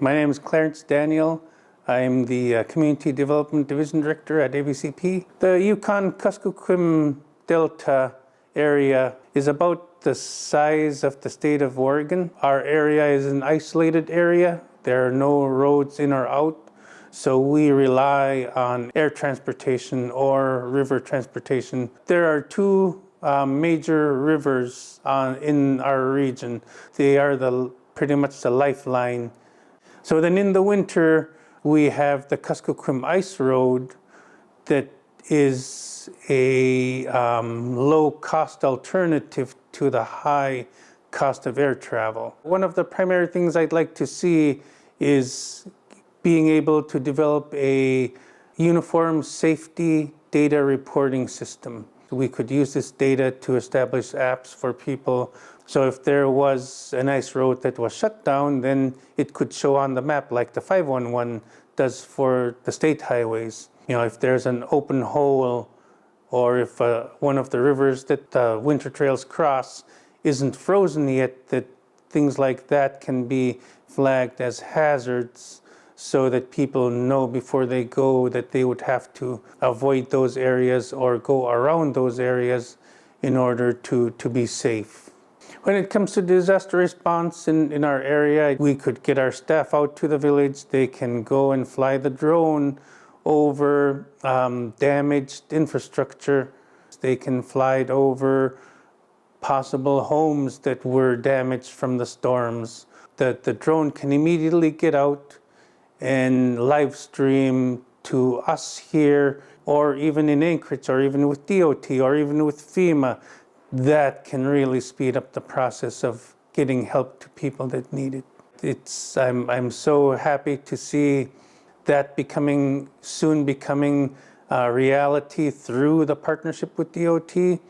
My name is Clarence Daniel. I'm the Community Development Division Director at ABCP. The Yukon-Kuskokwim Delta area is about the size of the state of Oregon. Our area is an isolated area. There are no roads in or out, so we rely on air transportation or river transportation. There are two major rivers in our region. They are pretty much the lifeline. So then in the winter, we have the Kuskokwim Ice Road that is a low-cost alternative to the high cost of air travel. One of the primary things I'd like to see is being able to develop a uniform safety data reporting system. We could use this data to establish apps for people. So if there was an ice road that was shut down, then it could show on the map like the 511 does for the state highways. You know, if there's an open hole, or if one of the rivers that the winter trails cross isn't frozen yet, that things like that can be flagged as hazards so that people know before they go that they would have to avoid those areas or go around those areas in order to be safe. When it comes to disaster response in our area, we could get our staff out to the village. They can go and fly the drone over damaged infrastructure. They can fly it over possible homes that were damaged from the storms. The drone can immediately get out and live stream to us here, or even in Anchorage, or even with DOT, or even with FEMA. That can really speed up the process of getting help to people that need it. I'm so happy to see that soon becoming a reality through the partnership with DOT.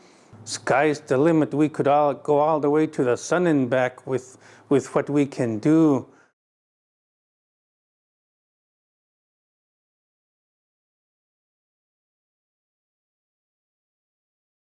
Sky's the limit. We could all go all the way to the sun and back with what we can do.